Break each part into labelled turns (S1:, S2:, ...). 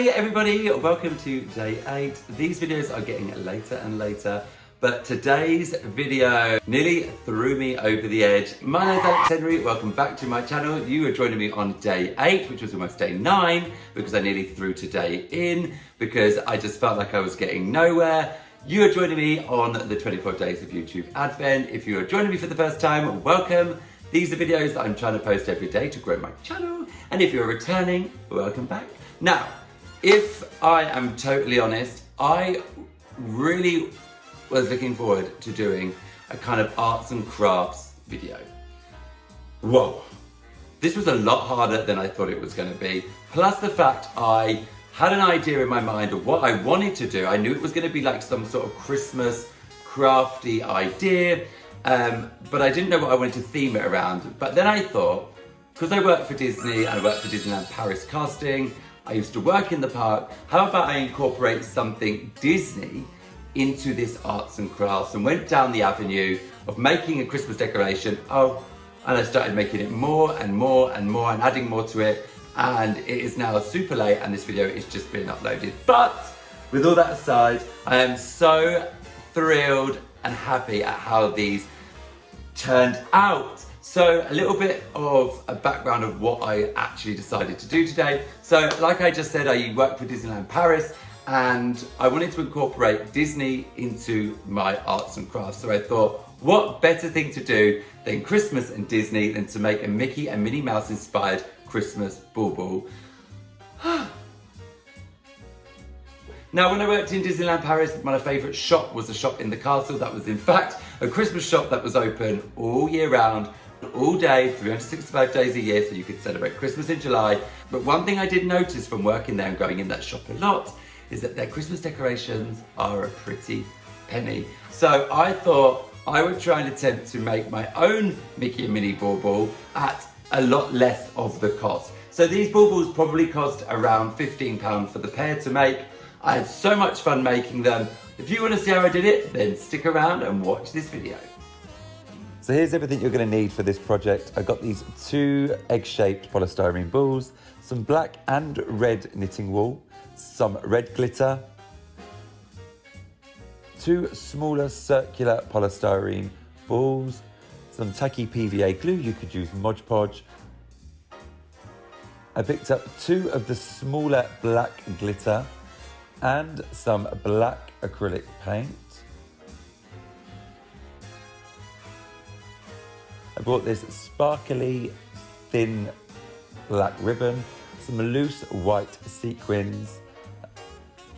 S1: Hey everybody, welcome to day 8. These videos are getting later and later, but today's video nearly threw me over the edge. My name's Alex Henry, welcome back to my channel. You are joining me on day 8, which was almost day 9, because I nearly threw today in, because I just felt like I was getting nowhere. You are joining me on the 24 days of YouTube Advent. If you are joining me for the first time, welcome. These are videos that I'm trying to post every day to grow my channel, and if you're returning, welcome back. Now, if I am totally honest, I really was looking forward to doing a kind of arts and crafts video. Whoa, this was a lot harder than I thought it was going to be. Plus the fact I had an idea in my mind of what I wanted to do. I knew it was going to be like some sort of Christmas crafty idea, but I didn't know what I wanted to theme it around. But then I thought, because I work for Disney and I work for Disneyland Paris casting, I used to work in the park, how about I incorporate something Disney into this arts and crafts, and went down the avenue of making a Christmas decoration. And I started making it more and more and more and adding more to it, and it is now super late and this video is just being uploaded. But with all that aside, I am so thrilled and happy at how these turned out. So a little bit of a background of what I actually decided to do today. So like I just said, I work for Disneyland Paris and I wanted to incorporate Disney into my arts and crafts. So I thought, what better thing to do than Christmas and Disney than to make a Mickey and Minnie Mouse inspired Christmas bauble. Now, when I worked in Disneyland Paris, my favourite shop was the shop in the castle. That was in fact a Christmas shop that was open all year round, all day, 365 days a year, so you could celebrate Christmas in July. But one thing I did notice from working there and going in that shop a lot is that their Christmas decorations are a pretty penny. So I thought I would try and attempt to make my own Mickey and Minnie bauble at a lot less of the cost. So these baubles probably cost around £15 for the pair to make. I had so much fun making them. If you want to see how I did it, then stick around and watch this video. So here's everything you're going to need for this project. I got these 2 egg-shaped polystyrene balls, some black and red knitting wool, some red glitter, 2 smaller circular polystyrene balls, some tacky PVA glue, you could use Mod Podge. I picked up 2 of the smaller black glitter and some black acrylic paint. I bought this sparkly, thin black ribbon, some loose white sequins,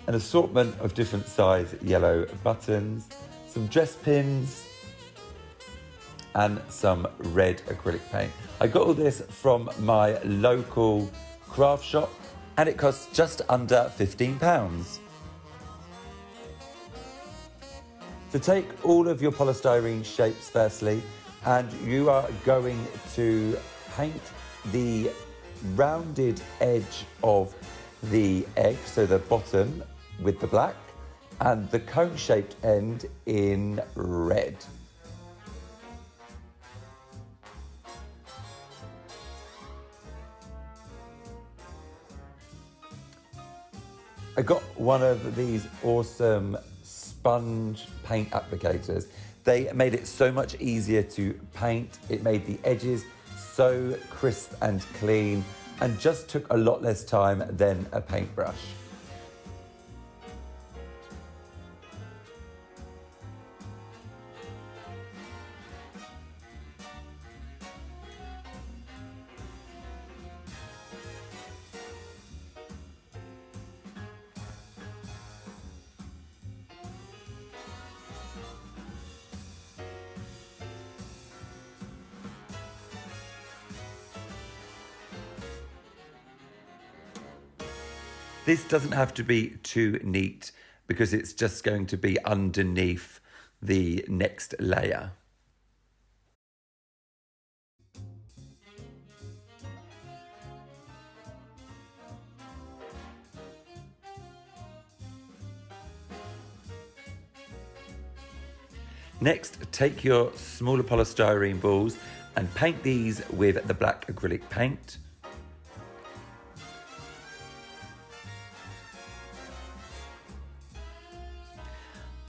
S1: an assortment of different size yellow buttons, some dress pins, and some red acrylic paint. I got all this from my local craft shop and it costs just under £15. So take all of your polystyrene shapes firstly, and you are going to paint the rounded edge of the egg, so the bottom with the black, and the cone-shaped end in red. I got one of these awesome sponge paint applicators. They made it so much easier to paint. It made the edges so crisp and clean and just took a lot less time than a paintbrush. This doesn't have to be too neat because it's just going to be underneath the next layer. Next, take your smaller polystyrene balls and paint these with the black acrylic paint.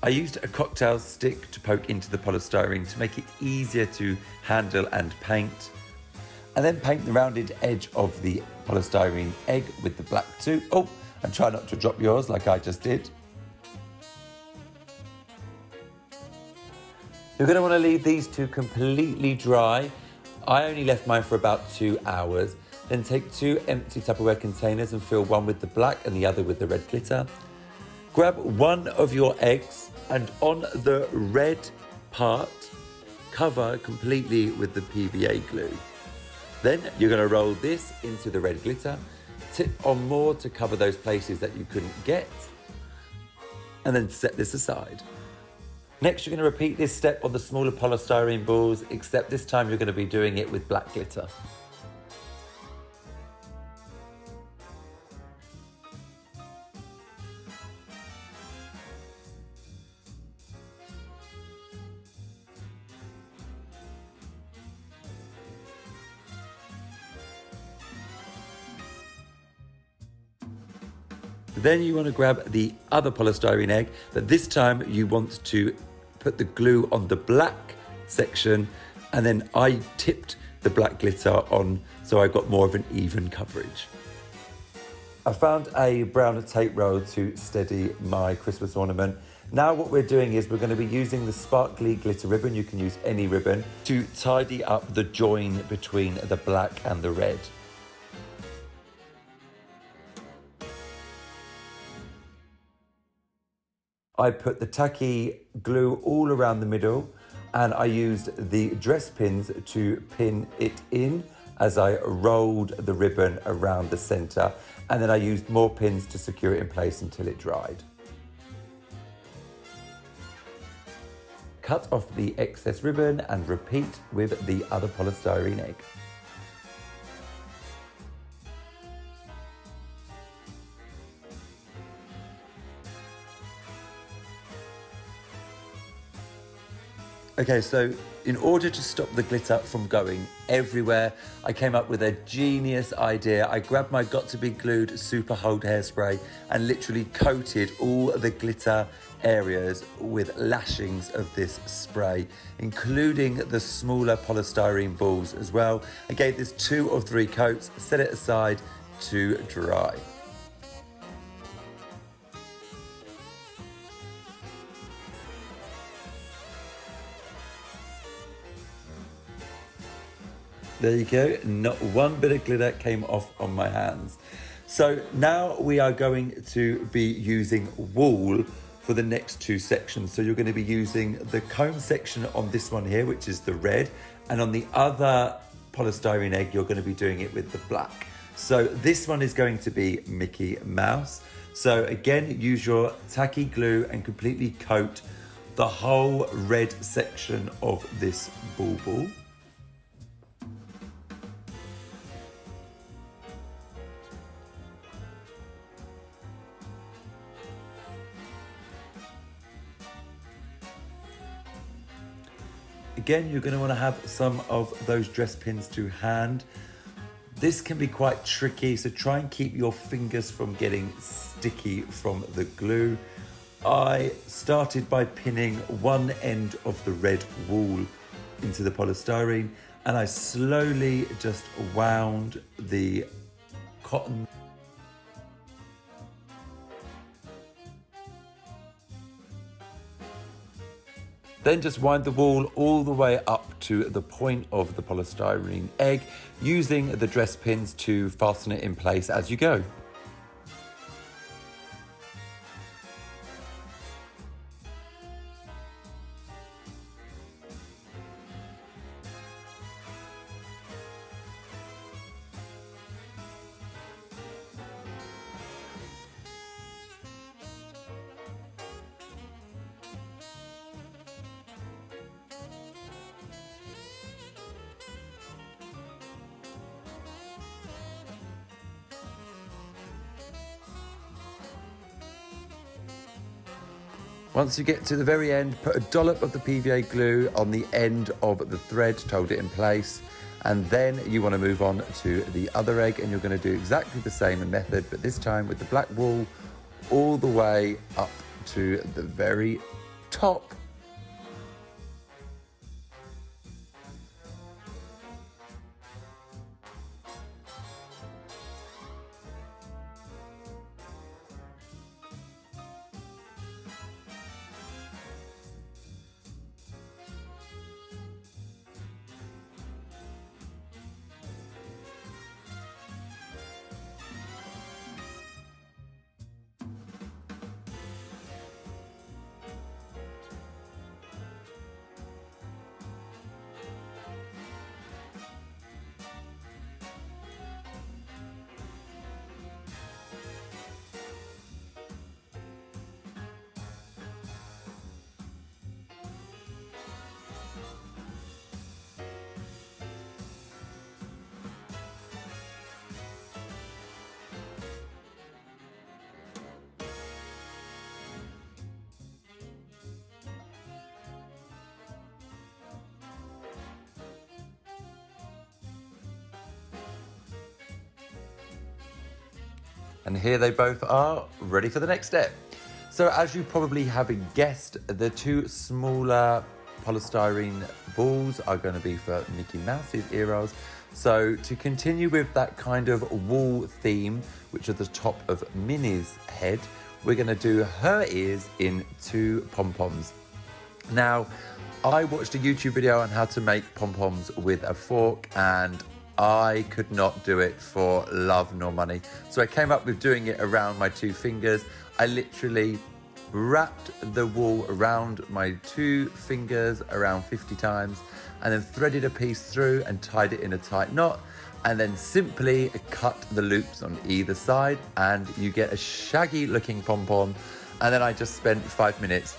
S1: I used a cocktail stick to poke into the polystyrene to make it easier to handle and paint. And then paint the rounded edge of the polystyrene egg with the black too. Oh, and try not to drop yours like I just did. You're going to want to leave these two completely dry. I only left mine for about 2 hours. Then take 2 empty Tupperware containers and fill one with the black and the other with the red glitter. Grab one of your eggs and on the red part, cover completely with the PVA glue. Then you're going to roll this into the red glitter, tip on more to cover those places that you couldn't get, and then set this aside. Next, you're going to repeat this step on the smaller polystyrene balls, except this time you're going to be doing it with black glitter. Then you want to grab the other polystyrene egg, but this time you want to put the glue on the black section, and then I tipped the black glitter on so I got more of an even coverage. I found a brown tape roll to steady my Christmas ornament. Now what we're doing is we're going to be using the sparkly glitter ribbon, you can use any ribbon, to tidy up the join between the black and the red. I put the tacky glue all around the middle and I used the dress pins to pin it in as I rolled the ribbon around the centre, and then I used more pins to secure it in place until it dried. Cut off the excess ribbon and repeat with the other polystyrene egg. Okay, so in order to stop the glitter from going everywhere, I came up with a genius idea. I grabbed my Got To Be Glued Super Hold hairspray and literally coated all the glitter areas with lashings of this spray, including the smaller polystyrene balls as well. I gave this 2 or 3 coats, set it aside to dry. There you go, not one bit of glitter came off on my hands. So now we are going to be using wool for the next 2 sections. So you're going to be using the comb section on this one here, which is the red, and on the other polystyrene egg, you're going to be doing it with the black. So this one is going to be Mickey Mouse. So again, use your tacky glue and completely coat the whole red section of this bauble. Again, you're going to want to have some of those dress pins to hand. This can be quite tricky, so try and keep your fingers from getting sticky from the glue. I started by pinning one end of the red wool into the polystyrene, and I slowly just wound the cotton. Then just wind the wool all the way up to the point of the polystyrene egg, using the dress pins to fasten it in place as you go. Once you get to the very end, put a dollop of the PVA glue on the end of the thread to hold it in place. And then you want to move on to the other egg, and you're going to do exactly the same method, but this time with the black wool all the way up to the very top. And here they both are, ready for the next step. So as you probably have guessed, the two smaller polystyrene balls are going to be for Mickey Mouse's ear rolls. So to continue with that kind of wall theme, which is the top of Minnie's head, we're going to do her ears in two pom-poms. Now, I watched a YouTube video on how to make pom-poms with a fork, and I could not do it for love nor money. So I came up with doing it around my two fingers. I literally wrapped the wool around my two fingers around 50 times and then threaded a piece through and tied it in a tight knot, and then simply cut the loops on either side and you get a shaggy looking pom-pom. And then I just spent 5 minutes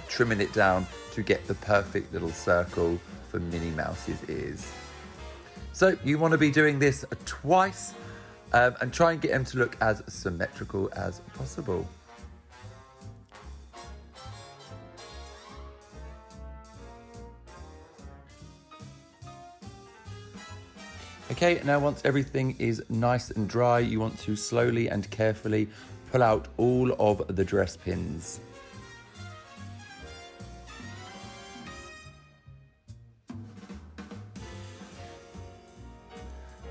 S1: trimming it down to get the perfect little circle for Minnie Mouse's ears. So you want to be doing this twice and try and get them to look as symmetrical as possible. Okay, now once everything is nice and dry, you want to slowly and carefully pull out all of the dress pins.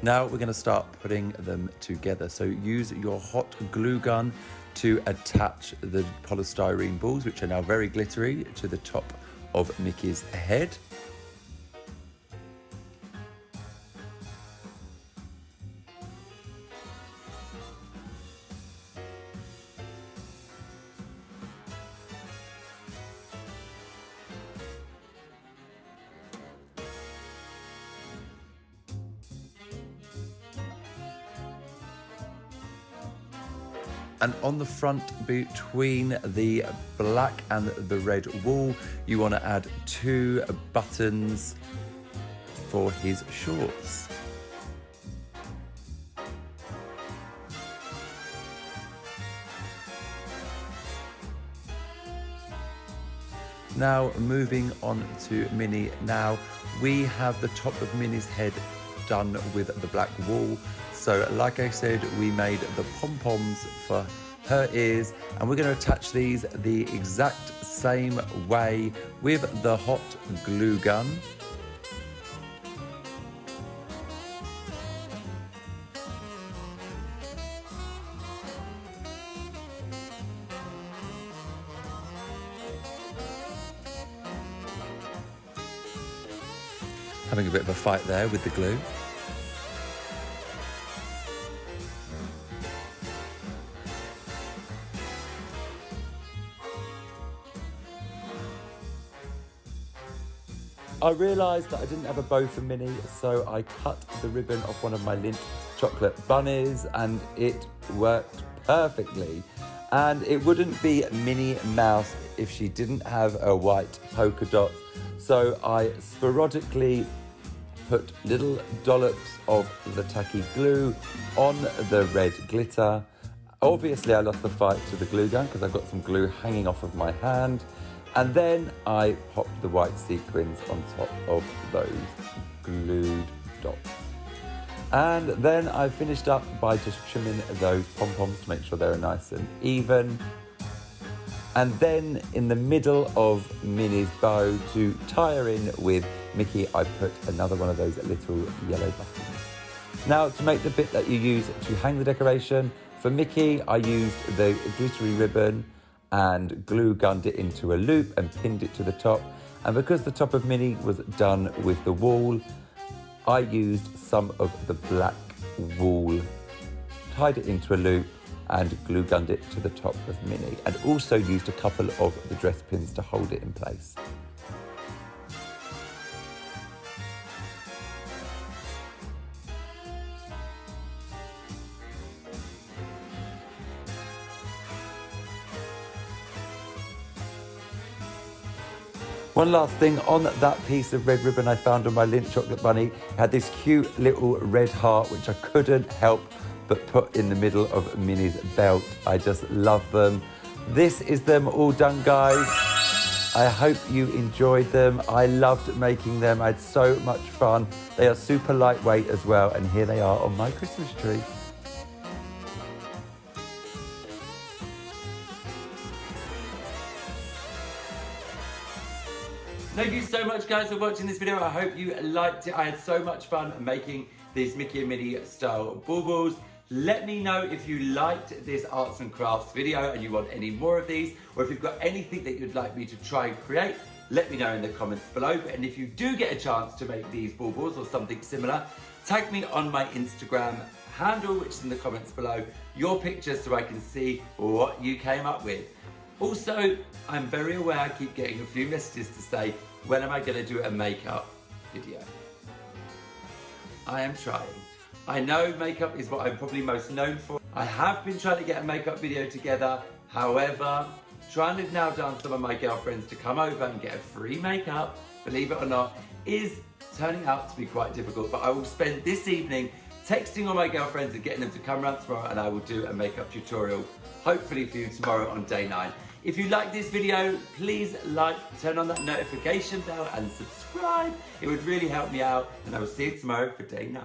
S1: Now we're going to start putting them together. So use your hot glue gun to attach the polystyrene balls, which are now very glittery, to the top of Mickey's head. And on the front between the black and the red wool, you want to add 2 buttons for his shorts. Now moving on to Minnie. Now we have the top of Minnie's head done with the black wool. So like I said, we made the pom-poms for her ears, and we're going to attach these the exact same way with the hot glue gun. Having a bit of a fight there with the glue. I realised that I didn't have a bow for Minnie, so I cut the ribbon off one of my Lindt chocolate bunnies, and it worked perfectly. And it wouldn't be Minnie Mouse if she didn't have a white polka dot. So I sporadically put little dollops of the tacky glue on the red glitter. Obviously I lost the fight to the glue gun because I've got some glue hanging off of my hand. And then I popped the white sequins on top of those glued dots. And then I finished up by just trimming those pom-poms to make sure they're nice and even. And then in the middle of Minnie's bow, to tie her in with Mickey, I put another one of those little yellow buttons. Now, to make the bit that you use to hang the decoration, for Mickey, I used the glittery ribbon and glue gunned it into a loop and pinned it to the top. And because the top of Minnie was done with the wool, I used some of the black wool, tied it into a loop and glue gunned it to the top of Minnie, and also used a couple of the dress pins to hold it in place. One last thing, on that piece of red ribbon I found on my Lindt chocolate bunny, it had this cute little red heart which I couldn't help but put in the middle of Minnie's belt. I just love them. This is them all done, guys. I hope you enjoyed them. I loved making them. I had so much fun. They are super lightweight as well, and here they are on my Christmas tree. Thank you so much, guys, for watching this video. I hope you liked it. I had so much fun making these Mickey and Minnie style baubles. Let me know if you liked this arts and crafts video and you want any more of these, or if you've got anything that you'd like me to try and create, let me know in the comments below. And if you do get a chance to make these baubles or something similar, tag me on my Instagram handle, which is in the comments below, your pictures so I can see what you came up with. Also, I'm very aware I keep getting a few messages to say, when am I going to do a makeup video? I am trying. I know makeup is what I'm probably most known for. I have been trying to get a makeup video together. However, trying to now down some of my girlfriends to come over and get a free makeup, believe it or not, is turning out to be quite difficult. But I will spend this evening texting all my girlfriends and getting them to come around tomorrow, and I will do a makeup tutorial, hopefully for you tomorrow on day 9. If you like this video, please like, turn on that notification bell and subscribe. It would really help me out, and I will see you tomorrow for day 9.